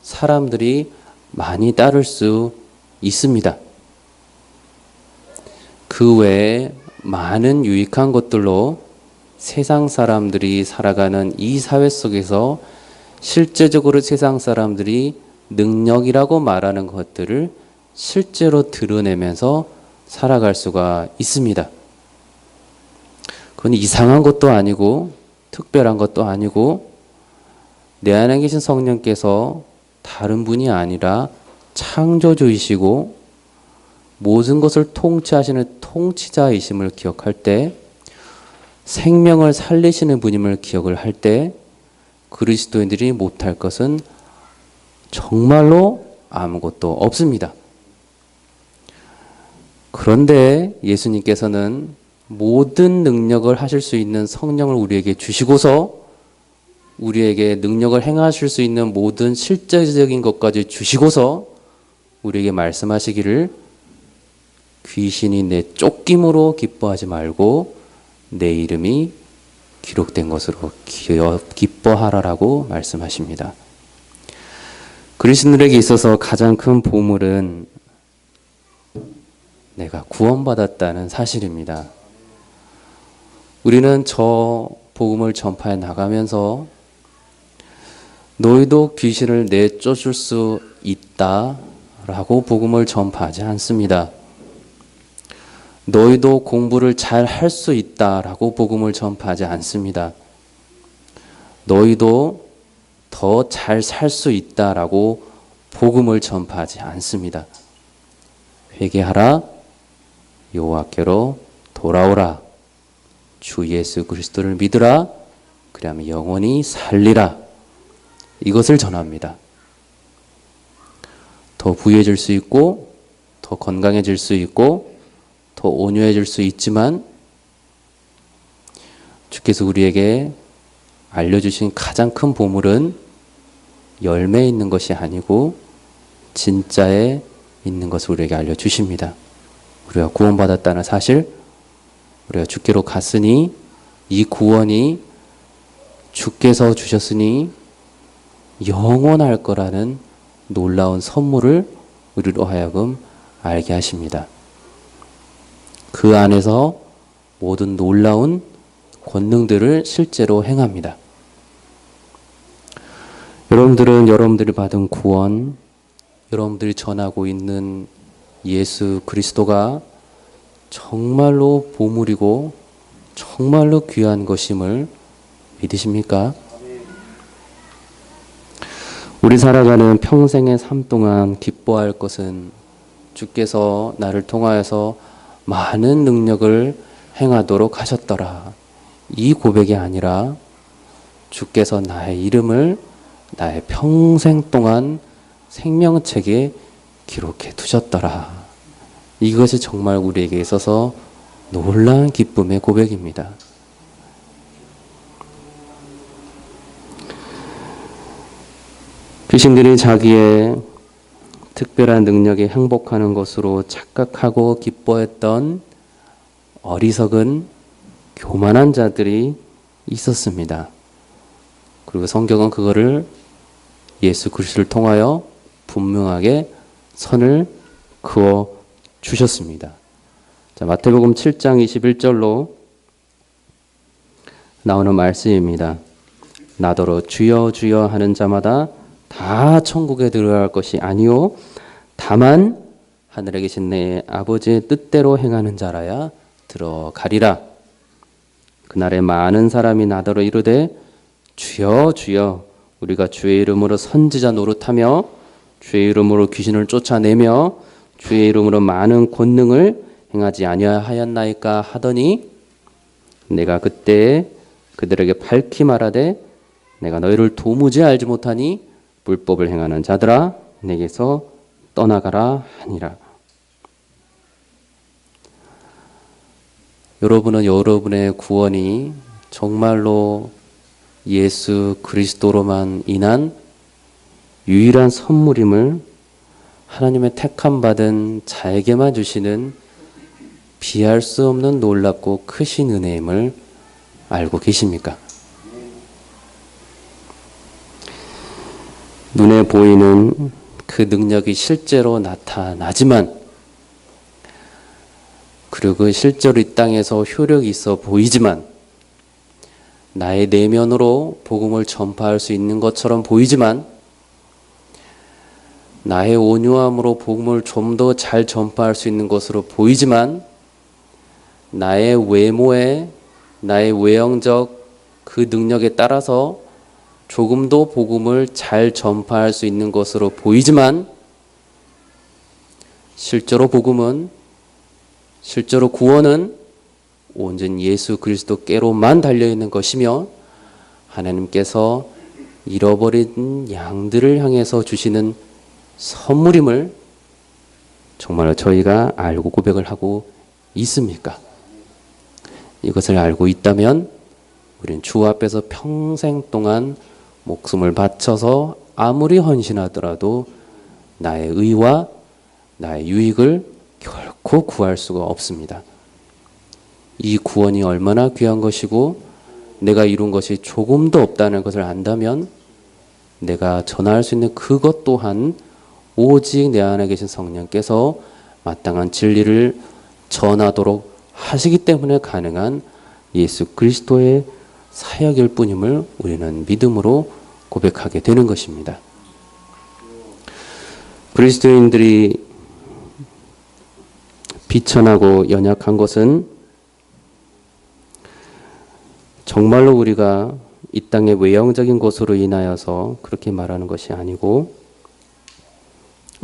사람들이 많이 따를 수 있습니다. 그 외에 많은 유익한 것들로 세상 사람들이 살아가는 이 사회 속에서 실제적으로 세상 사람들이 능력이라고 말하는 것들을 실제로 드러내면서 살아갈 수가 있습니다. 그건 이상한 것도 아니고 특별한 것도 아니고 내 안에 계신 성령께서 다른 분이 아니라 창조주이시고 모든 것을 통치하시는 통치자이심을 기억할 때 생명을 살리시는 분임을 기억을 할 때 그리스도인들이 못할 것은 정말로 아무것도 없습니다. 그런데 예수님께서는 모든 능력을 하실 수 있는 성령을 우리에게 주시고서 우리에게 능력을 행하실 수 있는 모든 실제적인 것까지 주시고서 우리에게 말씀하시기를 귀신이 내 쫓김으로 기뻐하지 말고 내 이름이 기록된 것으로 기뻐하라라고 말씀하십니다. 그리스도인들에게 있어서 가장 큰 보물은 내가 구원받았다는 사실입니다. 우리는 저 복음을 전파해 나가면서 너희도 귀신을 내쫓을 수 있다라고 복음을 전파하지 않습니다. 너희도 공부를 잘 할 수 있다라고 복음을 전파하지 않습니다. 너희도 더 잘 살 수 있다라고 복음을 전파하지 않습니다. 회개하라, 여호와께로 돌아오라, 주 예수 그리스도를 믿으라, 그리하면 영원히 살리라. 이것을 전합니다. 더 부유해질 수 있고, 더 건강해질 수 있고, 더 온유해질 수 있지만 주께서 우리에게 알려주신 가장 큰 보물은 열매에 있는 것이 아니고 진짜에 있는 것을 우리에게 알려주십니다. 우리가 구원받았다는 사실, 우리가 주께로 갔으니 이 구원이 주께서 주셨으니 영원할 거라는 놀라운 선물을 우리로 하여금 알게 하십니다. 그 안에서 모든 놀라운 권능들을 실제로 행합니다. 여러분들은 여러분들이 받은 구원, 여러분들이 전하고 있는 예수 그리스도가 정말로 보물이고 정말로 귀한 것임을 믿으십니까? 우리 살아가는 평생의 삶 동안 기뻐할 것은 주께서 나를 통하여서 많은 능력을 행하도록 하셨더라. 이 고백이 아니라 주께서 나의 이름을 나의 평생 동안 생명책에 기록해 두셨더라. 이것이 정말 우리에게 있어서 놀라운 기쁨의 고백입니다. 귀신들이 자기의 특별한 능력에 행복하는 것으로 착각하고 기뻐했던 어리석은 교만한 자들이 있었습니다. 그리고 성경은 그거를 예수 그리스도를 통하여 분명하게 선을 그어 주셨습니다. 자, 마태복음 7장 21절로 나오는 말씀입니다. 나더러 주여 주여 하는 자마다 다 천국에 들어갈 것이 아니요 다만 하늘에 계신 내 아버지의 뜻대로 행하는 자라야 들어가리라. 그날에 많은 사람이 나더러 이르되 주여 주여 우리가 주의 이름으로 선지자 노릇하며 주의 이름으로 귀신을 쫓아내며 주의 이름으로 많은 권능을 행하지 아니하였나이까 하더니 내가 그때 그들에게 밝히 말하되 내가 너희를 도무지 알지 못하니 불법을 행하는 자들아 내게서 떠나가라 하니라. 여러분은 여러분의 구원이 정말로 예수 그리스도로만 인한 유일한 선물임을 하나님의 택함 받은 자에게만 주시는 비할 수 없는 놀랍고 크신 은혜임을 알고 계십니까? 눈에 보이는 그 능력이 실제로 나타나지만 그리고 실제로 이 땅에서 효력이 있어 보이지만 나의 내면으로 복음을 전파할 수 있는 것처럼 보이지만 나의 온유함으로 복음을 좀 더 잘 전파할 수 있는 것으로 보이지만 나의 외모에 나의 외형적 그 능력에 따라서 조금도 복음을 잘 전파할 수 있는 것으로 보이지만 실제로 복음은 실제로 구원은 온전히 예수 그리스도께로만 달려있는 것이며 하나님께서 잃어버린 양들을 향해서 주시는 선물임을 정말로 저희가 알고 고백을 하고 있습니까? 이것을 알고 있다면 우리는 주 앞에서 평생 동안 목숨을 바쳐서 아무리 헌신하더라도 나의 의와 나의 유익을 결코 구할 수가 없습니다. 이 구원이 얼마나 귀한 것이고 내가 이룬 것이 조금도 없다는 것을 안다면 내가 전할 수 있는 그것 또한 오직 내 안에 계신 성령께서 마땅한 진리를 전하도록 하시기 때문에 가능한 예수 그리스도의 사역일 뿐임을 우리는 믿음으로 고백하게 되는 것입니다. 그리스도인들이 비천하고 연약한 것은 정말로 우리가 이 땅의 외형적인 것으로 인하여서 그렇게 말하는 것이 아니고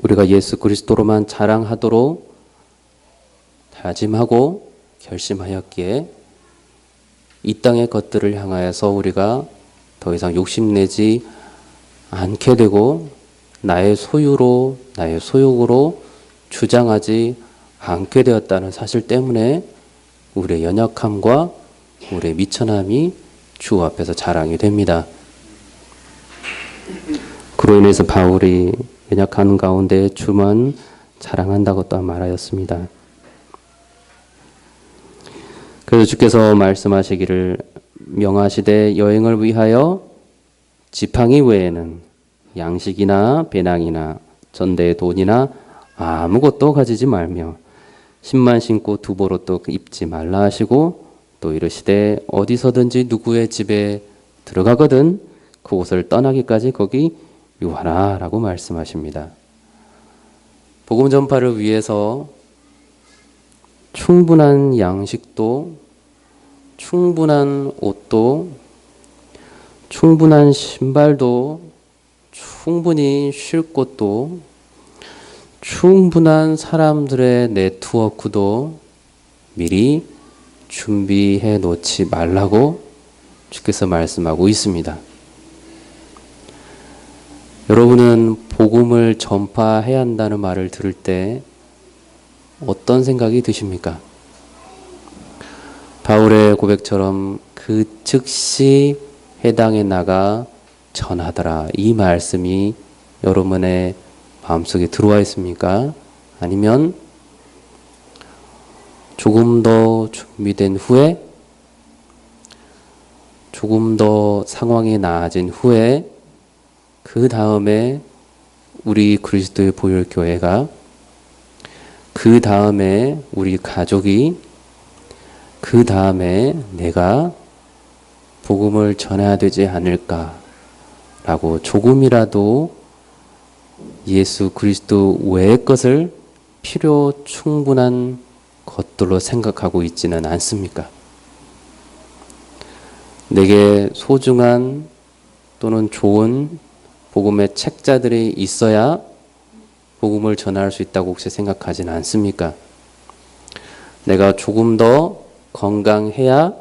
우리가 예수 그리스도로만 자랑하도록 다짐하고 결심하였기에 이 땅의 것들을 향하여서 우리가 더 이상 욕심내지 않게 되고 나의 소유로 나의 소욕으로 주장하지 않게 되었다는 사실 때문에 우리의 연약함과 우리의 미천함이 주 앞에서 자랑이 됩니다. 그로 인해서 바울이 연약한 가운데 주만 자랑한다고 또한 말하였습니다. 그래서 주께서 말씀하시기를 명하시되 여행을 위하여 지팡이 외에는 양식이나 배낭이나 전대의 돈이나 아무것도 가지지 말며 신만 신고 두보로도 입지 말라 하시고 또 이르시되 어디서든지 누구의 집에 들어가거든 그곳을 떠나기까지 거기 유하라 라고 말씀하십니다. 복음 전파를 위해서 충분한 양식도 충분한 옷도 충분한 신발도 충분히 쉴 곳도 충분한 사람들의 네트워크도 미리 준비해 놓지 말라고 주께서 말씀하고 있습니다. 여러분은 복음을 전파해야 한다는 말을 들을 때 어떤 생각이 드십니까? 바울의 고백처럼 그 즉시 해당에 나가 전하더라. 이 말씀이 여러분의 마음속에 들어와 있습니까? 아니면 조금 더 준비된 후에, 조금 더 상황이 나아진 후에, 그 다음에 우리 그리스도의 보혈교회가, 그 다음에 우리 가족이, 그 다음에 내가 복음을 전해야 되지 않을까라고 조금이라도 예수 그리스도 외의 것을 필요 충분한 것들로 생각하고 있지는 않습니까? 내게 소중한 또는 좋은 복음의 책자들이 있어야 복음을 전할 수 있다고 혹시 생각하지는 않습니까? 내가 조금 더 건강해야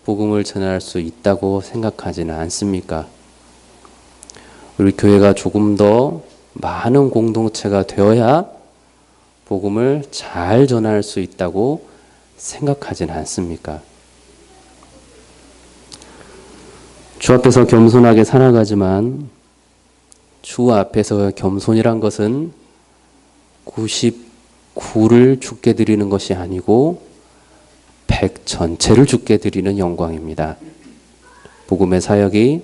복음을 전할 수 있다고 생각하지는 않습니까? 우리 교회가 조금 더 많은 공동체가 되어야 복음을 잘 전할 수 있다고 생각하지는 않습니까? 주 앞에서 겸손하게 살아가지만 주 앞에서 겸손이란 것은 99를 주께 드리는 것이 아니고 100 전체를 주께 드리는 영광입니다. 복음의 사역이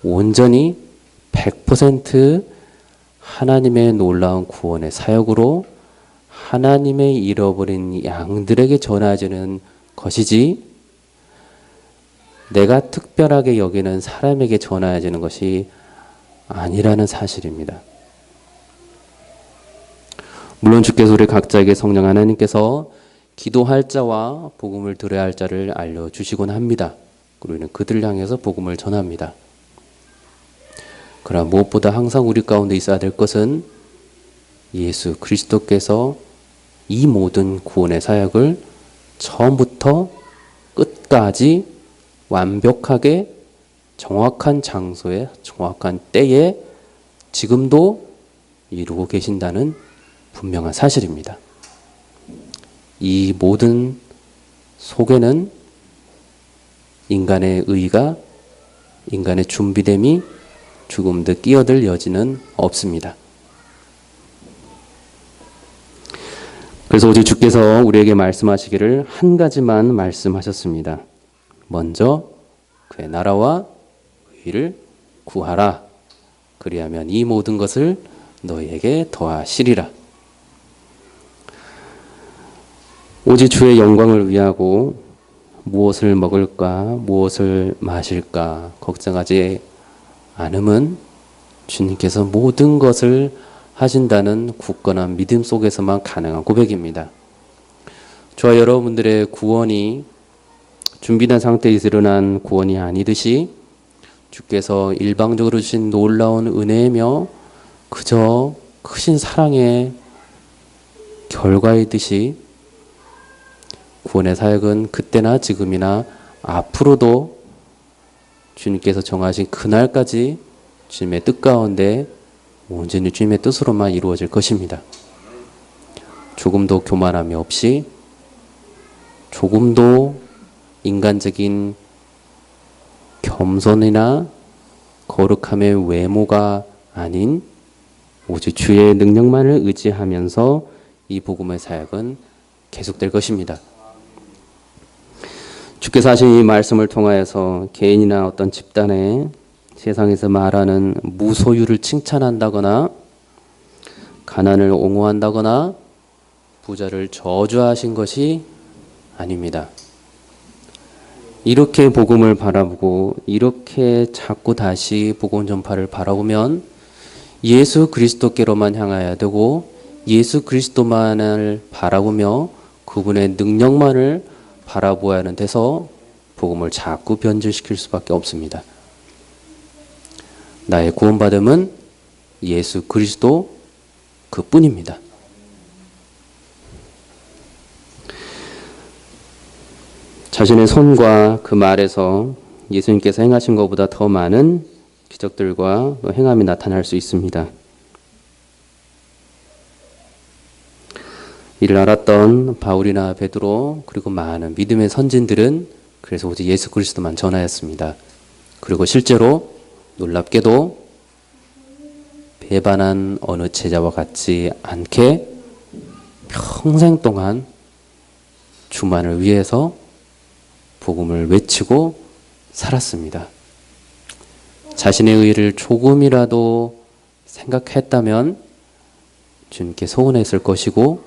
온전히 100% 하나님의 놀라운 구원의 사역으로 하나님의 잃어버린 양들에게 전해지는 것이지 내가 특별하게 여기는 사람에게 전해지는 것이 아니라는 사실입니다. 물론 주께서 우리 각자에게 성령 하나님께서 기도할 자와 복음을 들어야 할 자를 알려주시곤 합니다. 우리는 그들을 향해서 복음을 전합니다. 그러나 무엇보다 항상 우리 가운데 있어야 될 것은 예수 그리스도께서 이 모든 구원의 사역을 처음부터 끝까지 완벽하게 정확한 장소에 정확한 때에 지금도 이루고 계신다는 분명한 사실입니다. 이 모든 속에는 인간의 의가, 인간의 준비됨이 조금 더 끼어들 여지는 없습니다. 그래서 오직 주께서 우리에게 말씀하시기를 한 가지만 말씀하셨습니다. 먼저 그의 나라와 의를 구하라. 그리하면 이 모든 것을 너희에게 더하시리라. 오직 주의 영광을 위하고 무엇을 먹을까, 무엇을 마실까 걱정하지 않음은 주님께서 모든 것을 하신다는 굳건한 믿음 속에서만 가능한 고백입니다. 저와 여러분들의 구원이 준비된 상태에서 일어난 구원이 아니듯이 주께서 일방적으로 주신 놀라운 은혜이며 그저 크신 사랑의 결과이듯이 구원의 사역은 그때나 지금이나 앞으로도 주님께서 정하신 그날까지 주님의 뜻 가운데 온전히 주님의 뜻으로만 이루어질 것입니다. 조금도 교만함이 없이 조금도 인간적인 겸손이나 거룩함의 외모가 아닌 오직 주의 능력만을 의지하면서 이 복음의 사역은 계속될 것입니다. 주께서 하신 이 말씀을 통하여서 개인이나 어떤 집단의 세상에서 말하는 무소유를 칭찬한다거나 가난을 옹호한다거나 부자를 저주하신 것이 아닙니다. 이렇게 복음을 바라보고 이렇게 자꾸 다시 복음 전파를 바라보면 예수 그리스도께로만 향하여야 되고 예수 그리스도만을 바라보며 그분의 능력만을 바라보아야 하는 데서 복음을 자꾸 변질시킬 수밖에 없습니다. 나의 구원받음은 예수 그리스도 그뿐입니다. 자신의 손과 그 말에서 예수님께서 행하신 것보다 더 많은 기적들과 행함이 나타날 수 있습니다. 이를 알았던 바울이나 베드로 그리고 많은 믿음의 선진들은 그래서 오직 예수 그리스도만 전하였습니다. 그리고 실제로 놀랍게도 배반한 어느 제자와 같지 않게 평생 동안 주만을 위해서 복음을 외치고 살았습니다. 자신의 의를 조금이라도 생각했다면 주님께 서운했을 것이고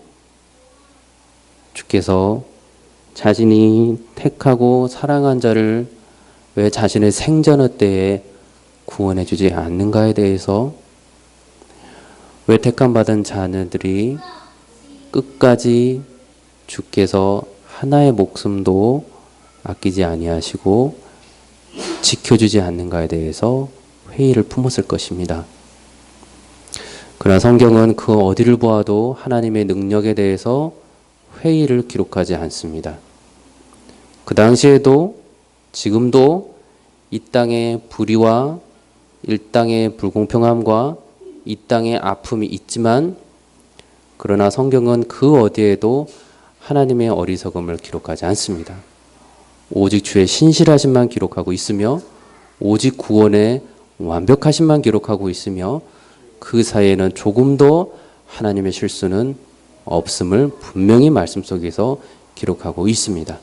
주께서 자신이 택하고 사랑한 자를 왜 자신의 생전의 때에 구원해 주지 않는가에 대해서 왜 택함받은 자녀들이 끝까지 주께서 하나의 목숨도 아끼지 아니하시고 지켜주지 않는가에 대해서 회의를 품었을 것입니다. 그러나 성경은 그 어디를 보아도 하나님의 능력에 대해서 회의를 기록하지 않습니다. 그 당시에도 지금도 이 땅의 불의와 이 땅의 불공평함과 이 땅의 아픔이 있지만 그러나 성경은 그 어디에도 하나님의 어리석음을 기록하지 않습니다. 오직 주의 신실하심만 기록하고 있으며 오직 구원의 완벽하심만 기록하고 있으며 그 사이에는 조금도 하나님의 실수는 없음을 분명히 말씀 속에서 기록하고 있습니다.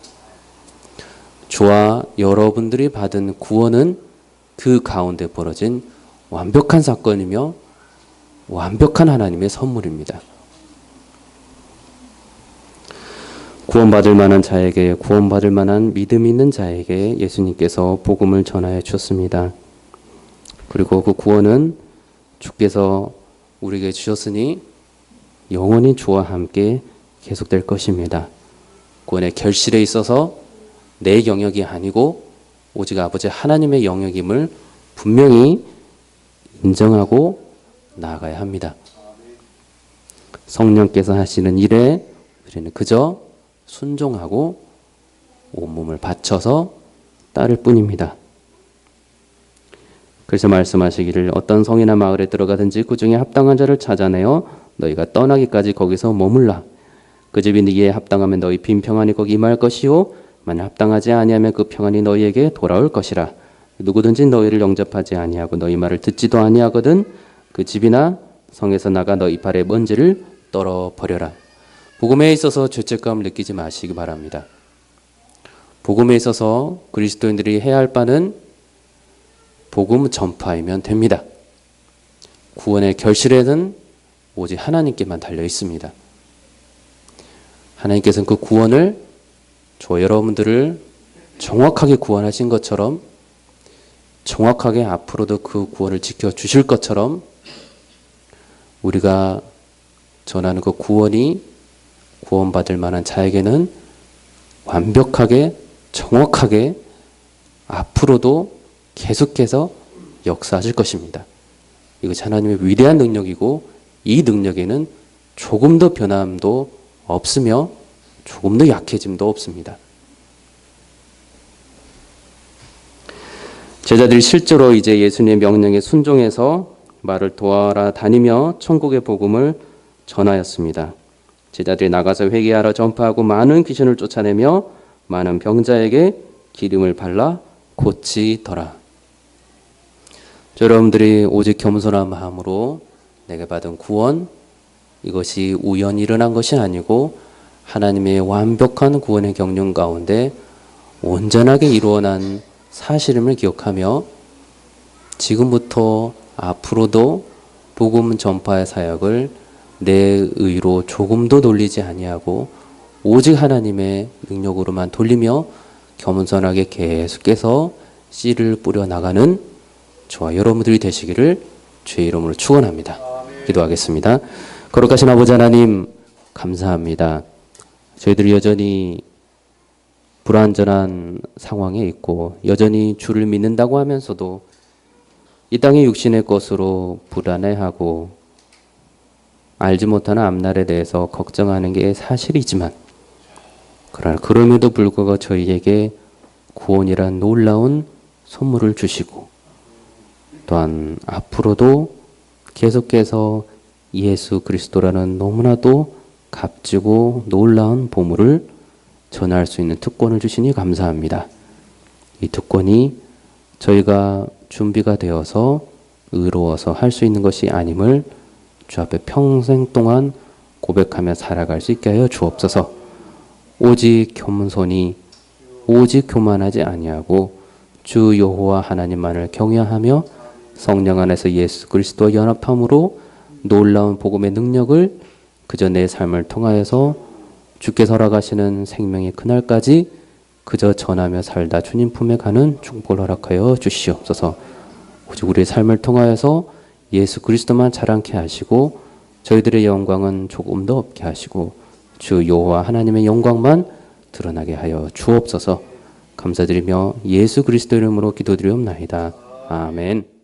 저와 여러분들이 받은 구원은 그 가운데 벌어진 완벽한 사건이며 완벽한 하나님의 선물입니다. 구원받을 만한 자에게 구원받을 만한 믿음 있는 자에게 예수님께서 복음을 전하여 주셨습니다. 그리고 그 구원은 주께서 우리에게 주셨으니 영원히 주와 함께 계속될 것입니다. 구원의 결실에 있어서 내 영역이 아니고 오직 아버지 하나님의 영역임을 분명히 인정하고 나아가야 합니다. 성령께서 하시는 일에 우리는 그저 순종하고 온몸을 바쳐서 따를 뿐입니다. 그래서 말씀하시기를 어떤 성이나 마을에 들어가든지 그 중에 합당한 자를 찾아내어 너희가 떠나기까지 거기서 머물라. 그 집이 네게 합당하면 너희 빈 평안이 거기 임할 것이요 만약 합당하지 아니하면 그 평안이 너희에게 돌아올 것이라. 누구든지 너희를 영접하지 아니하고 너희 말을 듣지도 아니하거든 그 집이나 성에서 나가 너희 발의 먼지를 떨어버려라. 복음에 있어서 죄책감을 느끼지 마시기 바랍니다. 복음에 있어서 그리스도인들이 해야 할 바는 복음 전파이면 됩니다. 구원의 결실에는 오직 하나님께만 달려 있습니다. 하나님께서는 그 구원을 저 여러분들을 정확하게 구원하신 것처럼 정확하게 앞으로도 그 구원을 지켜주실 것처럼 우리가 전하는 그 구원이 구원받을 만한 자에게는 완벽하게 정확하게 앞으로도 계속해서 역사하실 것입니다. 이것이 하나님의 위대한 능력이고 이 능력에는 조금 더 변함도 없으며 조금 더 약해짐도 없습니다. 제자들이 실제로 이제 예수님의 명령에 순종해서 말을 돌아다니며 천국의 복음을 전하였습니다. 제자들이 나가서 회개하러 전파하고 많은 귀신을 쫓아내며 많은 병자에게 기름을 발라 고치더라. 여러분들이 오직 겸손한 마음으로 내게 받은 구원, 이것이 우연히 일어난 것이 아니고 하나님의 완벽한 구원의 경륜 가운데 온전하게 이루어난 사실임을 기억하며 지금부터 앞으로도 복음 전파의 사역을 내 의로 조금도 돌리지 아니하고 오직 하나님의 능력으로만 돌리며 겸손하게 계속해서 씨를 뿌려 나가는 저와 여러분들이 되시기를 주의 이름으로 축원합니다. 기도하겠습니다. 거룩하신 아버지 하나님 감사합니다. 저희들이 여전히 불완전한 상황에 있고 여전히 주를 믿는다고 하면서도 이 땅의 육신의 것으로 불안해하고 알지 못하는 앞날에 대해서 걱정하는 게 사실이지만 그러나 그럼에도 불구하고 저희에게 구원이란 놀라운 선물을 주시고 또한 앞으로도 계속해서 예수 그리스도라는 너무나도 값지고 놀라운 보물을 전할 수 있는 특권을 주시니 감사합니다. 이 특권이 저희가 준비가 되어서 의로워서 할 수 있는 것이 아님을 주 앞에 평생 동안 고백하며 살아갈 수 있게 하여 주옵소서. 오직 겸손히 오직 교만하지 아니하고 주 여호와 하나님만을 경외하며 성령 안에서 예수 그리스도와 연합함으로 놀라운 복음의 능력을 그저 내 삶을 통하여서 주께서 허락하시는 생명의 그날까지 그저 전하며 살다 주님 품에 가는 축복을 허락하여 주시옵소서. 오직 우리의 삶을 통하여서 예수 그리스도만 자랑케 하시고 저희들의 영광은 조금 더 없게 하시고 주 여호와 하나님의 영광만 드러나게 하여 주옵소서. 감사드리며 예수 그리스도 이름으로 기도드리옵나이다. 아멘.